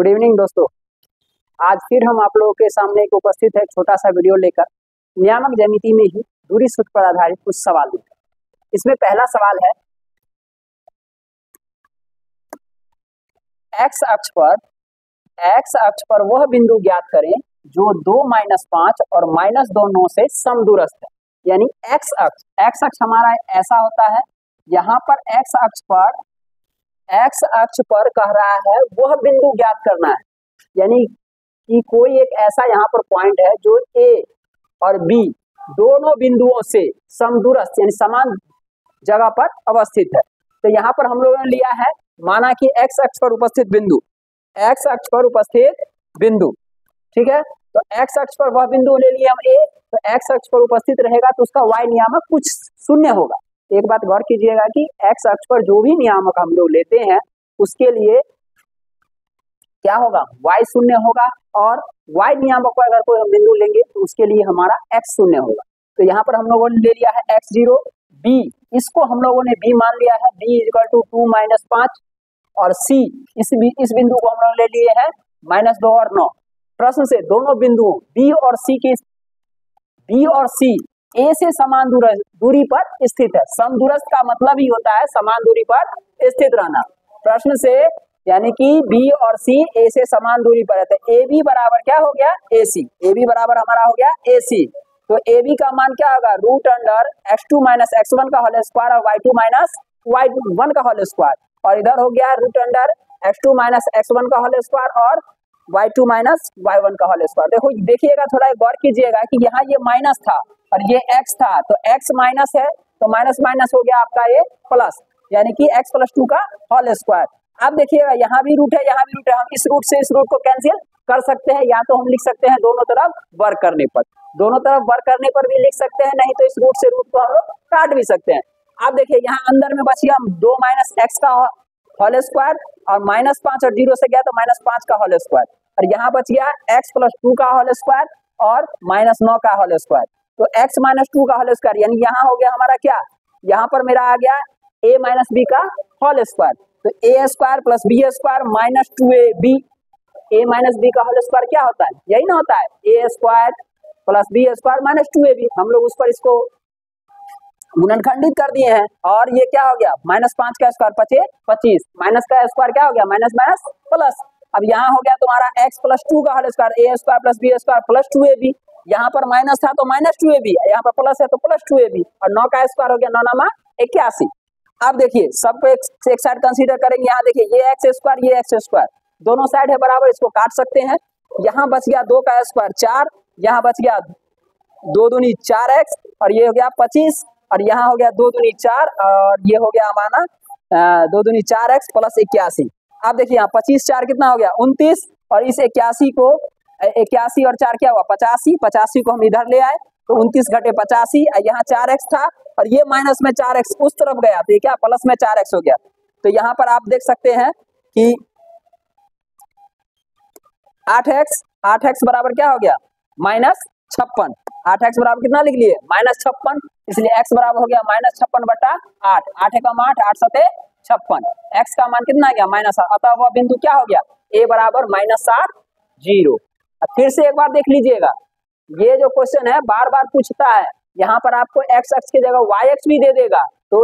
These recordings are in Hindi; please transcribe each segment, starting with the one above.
गुड इवनिंग दोस्तों। आज फिर हम आप लोगों के सामने एक उपस्थित है छोटा सा वीडियो लेकर नियामक ज्यामिति में ही दूरी सूत्र पर आधारित कुछ सवाल लेकर। इसमें पहला सवाल है, एक्स अक्ष पर वह बिंदु ज्ञात करें जो 2 - 5 और -2 9 से समदूरस्थ है। यानी एक्स अक्ष हमारा ऐसा होता है, यहाँ पर एक्स अक्ष पर कह रहा है वह बिंदु ज्ञात करना है। यानी कि कोई एक ऐसा यहाँ पर पॉइंट है जो ए और बी दोनों बिंदुओं से समदूरस्थ यानी समान जगह पर अवस्थित है। तो यहाँ पर हम लोगों ने लिया है, माना कि एक्स अक्ष पर उपस्थित बिंदु, ठीक है। तो एक्स अक्ष पर वह बिंदु ले लिए हम ए, तो एक्स अक्ष पर उपस्थित रहेगा तो उसका वाई नियामक कुछ शून्य होगा। एक बात गौर कीजिएगा कि एक्स अक्ष पर जो भी नियामक हम लोग लेते हैं उसके लिए क्या होगा, वाई शून्य होगा, और वाई नियामक पर अगर कोई हम बिंदु लेंगे तो उसके लिए हमारा एक्स शून्य होगा। तो यहाँ पर हम लोगों ने ले लिया है x0, b इसको हम लोगों ने b मान लिया है, b = 2 - 5, और c इस बिंदु को हम लोग ले लिए हैं -2 और 9। प्रश्न से दोनों बिंदुओं b और c a से समान दूरी पर स्थित है। समदूरस्थ का मतलब ही होता है समान दूरी पर स्थित रहना। प्रश्न से यानी कि b और c a से समान दूरी पर है, तो ab बराबर क्या हो गया, ac। ab बराबर हमारा हो गया ac। तो ab का मान क्या होगा, √x2 - x1 का होल स्क्वायर और y2 - y1 का होल स्क्वायर, और इधर हो गया √x2 - x1 का होल स्क्वायर और y2 - y1 का होल स्क्वायर। देखिएगा, थोड़ा गौर कीजिएगा कि यहाँ ये माइनस था और ये x था, तो x माइनस है तो माइनस माइनस हो गया आपका ये प्लस, यानी कि x + 2 का होल स्क्वायर। अब देखिएगा यहाँ भी रूट है, यहाँ भी रूट है, हम इस रूट से इस रूट को कैंसिल कर सकते हैं, या तो हम लिख सकते हैं दोनों तरफ वर्ग करने पर भी लिख सकते हैं, नहीं तो इस रूट से रूट को हम लोग काट भी सकते हैं। अब देखिए यहाँ अंदर में बच गया 2 - x का होल स्क्वायर और -5 और 0 से गया तो -5 का होल स्क्वायर, और यहाँ बच गया x + 2 का होल स्क्वायर और -9 का होल स्क्वायर। तो x - 2 का होल स्क्वायर, यानी यहाँ हो गया हमारा क्या, यहाँ पर मेरा आ गया a - b का होल स्क्वायर। तो a² + b² -2ab, a - b का होल स्क्वायर क्या होता है, यही ना होता है, a² + b² -2ab। हम लोग उस पर इसको गुणनखंडित कर दिए हैं, और ये क्या हो गया, -5 का स्क्वायर 25, माइनस का स्क्वायर क्या हो गया, माइनस माइनस प्लस। अब यहाँ हो गया तुम्हारा x + 2 का whole square, a² + b² +2ab। यहाँ पर माइनस था तो -2ab, यहाँ पर प्लस है तो +2ab, और 9 का स्क्वायर हो गया 9 - 81। अब देखिए सबको एक साइड कंसीडर करेंगे, यहाँ देखिए ये x², दोनों साइड है बराबर, इसको काट सकते हैं। यहाँ बच गया 2 का स्क्वायर 4, यहाँ बच गया 2 दूनी 4x, और ये हो गया 25, और यहाँ हो गया 2 दूनी 4, और ये हो गया हमारा 2 दूनी 4x + 81। अब देखिए यहाँ 25 4 कितना हो गया 29, और इस 81 को 81 और 4 क्या हुआ 85 को हम इधर ले आए तो 29 - 85, यहाँ 4x था और ये माइनस में 4x उस तरफ गया तो ये क्या प्लस में 4x हो गया। तो यहाँ पर आप देख सकते हैं कि 8x बराबर क्या हो गया -56। 8x बराबर कितना लिख लिए -56, इसलिए x बराबर हो गया -56/8। 8 एकम 8, 8 सते 56, x का मान कितना आ गया -8। अतः वह बिंदु क्या हो गया, a बराबर -8 0। फिर से एक बार देख लीजिएगा, ये जो क्वेश्चन है बार बार पूछता है, यहाँ पर आपको x अक्ष की जगह y अक्ष भी दे देगा, तो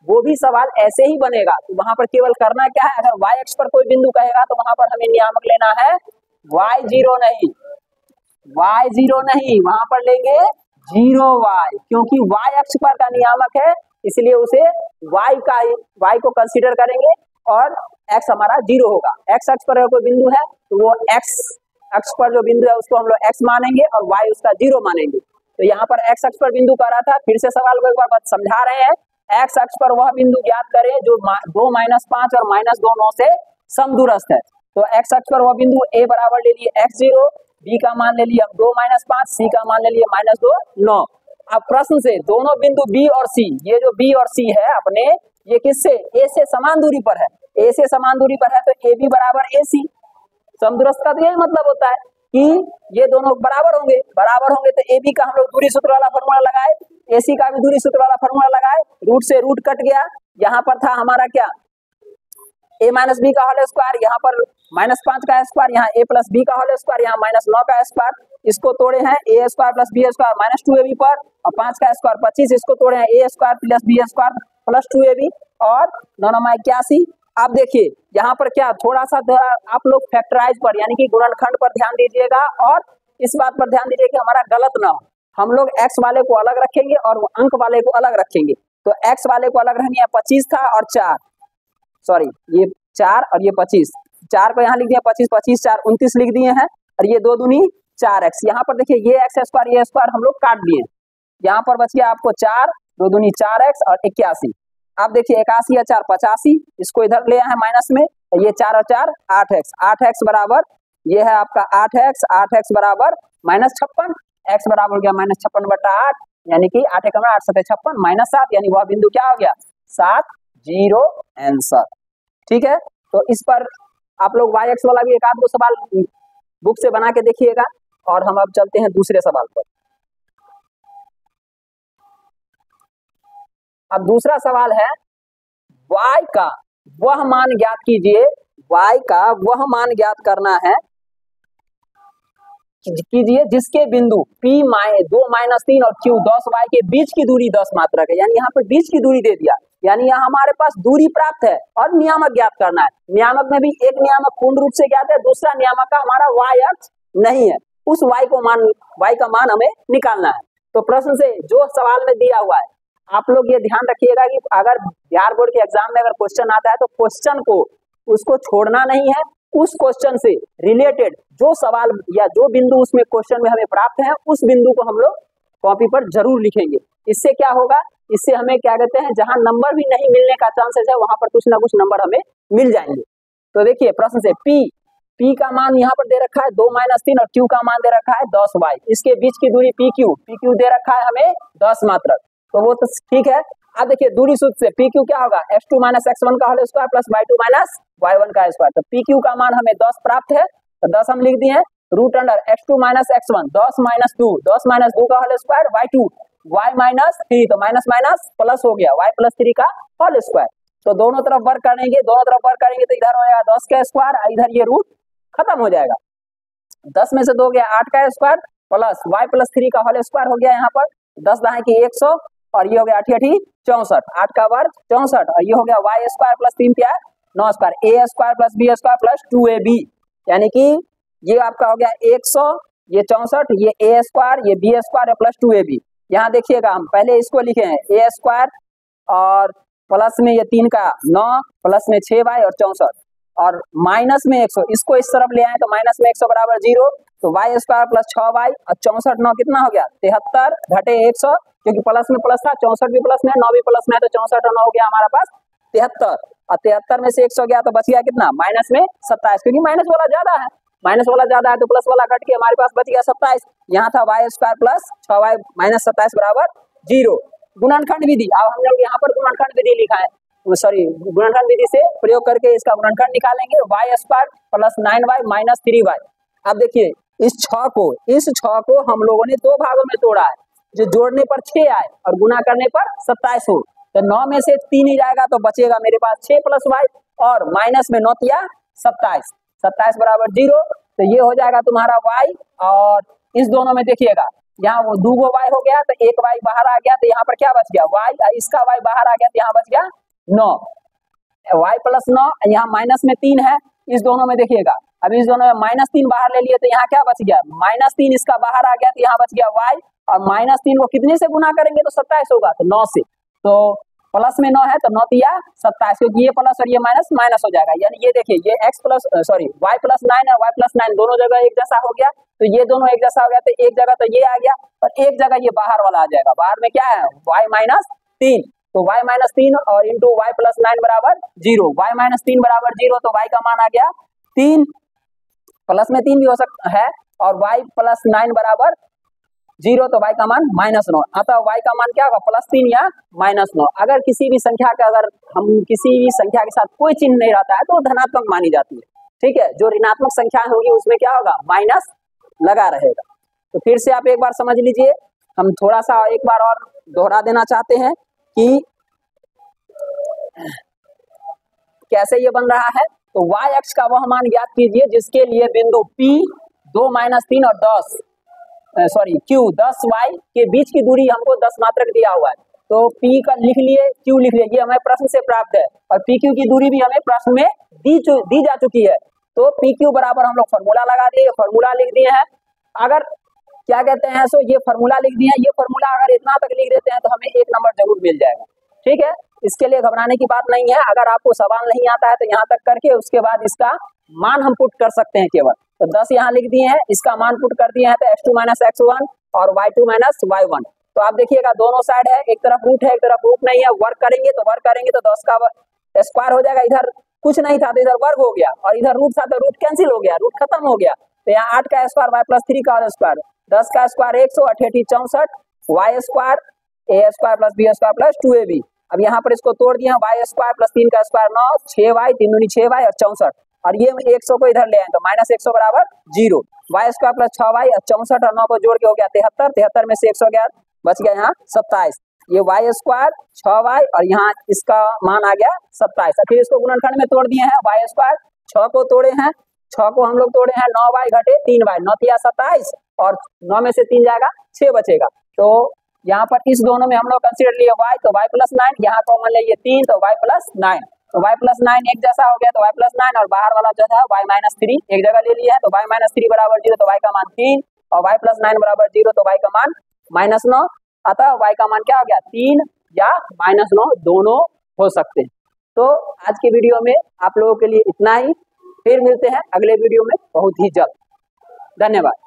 वो भी सवाल ऐसे ही बनेगा। तो वहां पर केवल करना क्या है, अगर y अक्ष पर कोई बिंदु कहेगा तो वहां पर हमें नियामक लेना है y0 नहीं, वहां पर लेंगे 0y, क्योंकि y अक्ष पर का नियामक है, इसलिए उसे y को कंसीडर करेंगे और x हमारा 0 होगा। x अक्ष पर अगर कोई बिंदु है तो वो x अक्ष पर जो बिंदु है उसको हम लोग x मानेंगे और y उसका 0 मानेंगे। तो यहाँ पर x अक्ष पर बिंदु कर रहा था, फिर से सवाल को एक बार समझा रहे हैं। x अक्ष पर वह बिंदु ज्ञात करें जो 2 - 5 और -2 9 से समदूरस्थ है। तो x अक्ष पर वह बिंदु a बराबर ले लिए x0, b का मान ले लिया 2 - 5, c का मान ले लिया -2 9। अब प्रश्न से दोनों बिंदु b और c, ये जो b और c है अपने, ये किससे, a से समान दूरी पर है, a से समान दूरी पर है, तो ab बराबर ac। समदूरस्थ का तो यही मतलब होता है कि ये दोनों बराबर होंगे, तो AB का हम लोग दूरी सूत्र वाला फॉर्मूला लगाए, AC का भी दूरी सूत्र वाला फॉर्मूला लगाए, रूट से रूट कट गया, यहाँ पर था हमारा क्या a - b का होल स्क्वायर, यहाँ पर -5 का स्क्वायर, यहाँ a प्लस बी का होल स्क्वायर, यहाँ -9 का स्क्वायर, इसको तोड़े हैं a square plus b square -2ab पर, और 5 का स्क्वायर 25, इसको तोड़े हैं a square plus b square plus 2ab और 9×81। अब देखिए यहाँ पर क्या थोड़ा सा आप लोग फैक्टराइज पर यानी कि गुणनखंड पर ध्यान दीजिएगा, और इस बात पर ध्यान दीजिए कि हमारा गलत ना हो। हम लोग x वाले को अलग रखेंगे और अंक वाले को अलग रखेंगे। तो x वाले को अलग रखेंगे, 25 था और 4, सॉरी ये 4 और ये 25, 4 को यहाँ लिख दिया 25, 25 4 29 लिख दिए हैं, और ये 2 दूनी 4x। यहाँ पर देखिए ये x स्क्वायर ये स्क्वायर हम लोग काट दिए, यहाँ पर बच गया आपको 4, 2 दूनी 4x और 81। अब देखिए 81 या 4 85, इसको इधर ले आए माइनस में, ये 4 और 4 8x, 8x बराबर ये है आपका 8x, 8x बराबर -56, x बराबर हो गया -56/8, यानी कि 8 × 8 = 56 -7, यानी वह बिंदु क्या हो गया 7 0 आंसर। ठीक है, तो इस पर आप लोग y-x वाला भी एक आध दो सवाल बुक से बना के देखिएगा, और हम अब चलते हैं दूसरे सवाल पर। अब दूसरा सवाल है y का वह मान ज्ञात कीजिए, y का वह मान ज्ञात करना है कीजिए जिसके बिंदु P 2 - 3 और Q 10 y के बीच की दूरी 10 मात्रक है। यानी यहाँ पर बीच की दूरी दे दिया, यानी यहाँ हमारे पास दूरी प्राप्त है और नियामक ज्ञात करना है। नियामक में भी एक नियामक पूर्ण रूप से ज्ञात है, दूसरा नियामक का हमारा y-अक्ष नहीं है, उस y का मान हमें निकालना है। तो प्रश्न से जो सवाल में दिया हुआ है, आप लोग ये ध्यान रखिएगा कि अगर बिहार बोर्ड के एग्जाम में अगर क्वेश्चन आता है तो क्वेश्चन को उसको छोड़ना नहीं है, उस क्वेश्चन से रिलेटेड जो सवाल या जो बिंदु उसमें क्वेश्चन में हमें प्राप्त है उस बिंदु को हम लोग कॉपी पर जरूर लिखेंगे। इससे क्या होगा, इससे हमें क्या कहते हैं, जहां नंबर भी नहीं मिलने का चांसेस है वहां पर कुछ ना कुछ नंबर हमें मिल जाएंगे। तो देखिए प्रश्न से P का मान यहाँ पर दे रखा है 2 - 3 और Q का मान दे रखा है 10 y, इसके बीच की दूरी PQ दे रखा है हमें 10 मात्रक, तो वो तो ठीक है। अब देखिए दूरी सूत्र से PQ क्या होगा, x2 - x1 का whole square plus y2 - y1 का स्क्वायर। तो PQ का मान हमें 10 प्राप्त है, तो 10 हम लिख दिए हैं, रूट अंडर x2 - x1 10 - 2 का होल स्क्वायर y2 y - 3, तो माइनस माइनस प्लस हो गया y + 3 का होल स्क्वायर। तो दोनों तरफ वर्क करेंगे, तो इधर हो जाएगा 10 का स्क्वायर, इधर ये रूट खत्म हो जाएगा। 10 में से 2 गया 8 का स्क्वायर प्लस y + 3 का होल स्क्वायर हो गया, यहाँ पर 10 दाएं की 100 और ये हो गया 8 × 8 = 64, 8 का वर्ग 64, और ये हो गया y² + 3 क्या 9² a² + b² + 2ab, यानी कि ये आपका हो गया 100, ये 64, ये a², ये b² प्लस 2ab। यहाँ देखिएगा हम पहले इसको लिखे हैं a² और प्लस में ये 3 का 9 प्लस में 6y और 64 और माइनस में 100, इसको इस तरफ ले आए तो माइनस में 100 बराबर 0, तो y² + 6y और 64 9 कितना हो गया 73 घटे 100, क्योंकि प्लस में प्लस था, 64 भी प्लस में 9 भी प्लस में है, तो 64 और 9 हो गया हमारा पास 73, और 73 में से 100 गया तो बच गया कितना माइनस में 27, क्योंकि माइनस वाला ज्यादा है, तो प्लस वाला घट के हमारे पास बच गया 27। यहाँ था y² + 6y - 27 बराबर 0। गुणनखंड विधि, अब हम लोग यहाँ पर गुणनखंड विधि लिखा है, सॉरी गुणनखंड विधि से प्रयोग करके इसका गुणनखंड निकालेंगे, y² + 9y - 3y। अब देखिए इस 6 को हम लोगों ने 2 भागों में तोड़ा है, जो जोड़ने पर 6 आए और गुना करने पर 27 हो, तो 9 में से 3 ही जाएगा तो बचेगा मेरे पास 6 + y और माइनस में 9 या 27, 27 बराबर 0, तो ये हो जाएगा तुम्हारा y, और इस दोनों में देखिएगा यहाँ वो 2 y हो गया तो 1 y बाहर आ गया, तो यहाँ पर क्या बच गया y, इसका y बाहर आ गया तो यहाँ बच गया 9, y + 9, यहाँ माइनस में 3 है, इस दोनों में देखिएगा, अब इस दोनों में -3 बाहर ले लिए तो यहाँ क्या बच गया -3, इसका बाहर आ गया तो यहाँ बच गया y, और -3 को कितने से गुना करेंगे तो 27 होगा, तो 9 से, तो प्लस में 9 है तो 9 या 27, क्योंकि ये प्लस और ये माइनस हो जाएगा, यानी ये देखिए ये y + 9 है, y + 9 दोनों जगह एक जैसा हो गया, तो ये दोनों एक जैसा हो गया, तो एक जगह तो ये आ गया और एक जगह ये बाहर वाला आ जाएगा, बाहर में क्या है y - 3, तो y - 3 और इंटू y + 9 बराबर 0, y - 3 बराबर 0, तो y का मान आ गया 3, प्लस में 3 भी हो सकता है, और y + 9 बराबर 0, तो y का मान -9, अतः y का मान क्या होगा +3 या -9। अगर किसी भी संख्या का अगर हम किसी भी संख्या के साथ कोई चिन्ह नहीं रहता है तो धनात्मक मानी जाती है, ठीक है, जो ऋणात्मक संख्या होगी उसमें क्या होगा माइनस लगा रहेगा। तो फिर से आप एक बार समझ लीजिए, हम थोड़ा सा एक बार और दोहरा देना चाहते हैं कि कैसे ये बन रहा है। तो y अक्ष का वह मान ज्ञात कीजिए जिसके लिए बिंदु P 2 - 3 और 10 Q 10y के बीच की दूरी हमको 10 मात्रक दिया हुआ है। तो P का लिख लिए, Q लिख लिए, ये हमें प्रश्न से प्राप्त है और PQ की दूरी भी हमें प्रश्न में दी जा चुकी है। तो PQ बराबर हम लोग फॉर्मूला लगा दिए, फॉर्मूला लिख दिए हैं। अगर क्या कहते हैं सो ये फॉर्मूला लिख दिए हैं, ये फॉर्मूला अगर इतना तक लिख देते हैं तो हमें 1 नंबर जरूर मिल जाएगा। ठीक है, इसके लिए घबराने की बात नहीं है। अगर आपको सवाल नहीं आता है तो यहाँ तक करके उसके बाद इसका मान हम पुट कर सकते हैं केवल। तो 10 यहाँ लिख दिए हैं, इसका मान पुट कर दिए हैं तो x2 - x1 और y2 - y1। तो आप देखिएगा दोनों साइड है, एक तरफ रूट है एक तरफ रूट नहीं है। वर्क करेंगे तो 10 का स्क्वायर हो जाएगा, इधर कुछ नहीं था तो इधर वर्ग हो गया और इधर रूट था तो रूट कैंसिल हो गया, रूट खत्म हो गया। तो यहाँ 8 का स्क्वायर y + 3 का स्क्वायर, 10 का square 100, 8 × 64, y square a square + b square + 2ab। अब यहाँ पर इसको तोड़ दिया, y स्क्वायर + 3 का स्क्वायर 9, 6y 3 दूनी 6y और 64 और ये 100 को इधर ले आए तो -100 बराबर 0। y स्क्वायर + 6y और 64 और 9 को जोड़ के हो गया 73, 73 में से 100 गया, बच गया यहाँ 27। ये y स्क्वायर 6y और यहाँ इसका मान आ गया 27। फिर इसको गुणनखंड में तोड़ दिए हैं, y स्क्वायर 6 को तोड़े हैं, 6 को हम लोग तोड़े हैं, 9y घटे 3y, 9 × 27 और 9 में से 3 जाएगा 6 बचेगा। तो यहाँ पर इस दोनों में हम लोग कंसीडर लिए y, तो y + 9, यहाँ कॉमन ले 3 तो y + 9, तो y + 9 एक जैसा हो गया तो y + 9 और बाहर वाला जो था y - 3 एक जगह ले लिया है तो y - 3 बराबर 0 तो y का मान 3 और y + 9 बराबर 0 तो y का मान -9। अतः y का मान क्या हो गया 3 या -9 दोनों हो सकते हैं। तो आज के वीडियो में आप लोगों के लिए इतना ही, फिर मिलते हैं अगले वीडियो में बहुत ही जल्द। धन्यवाद।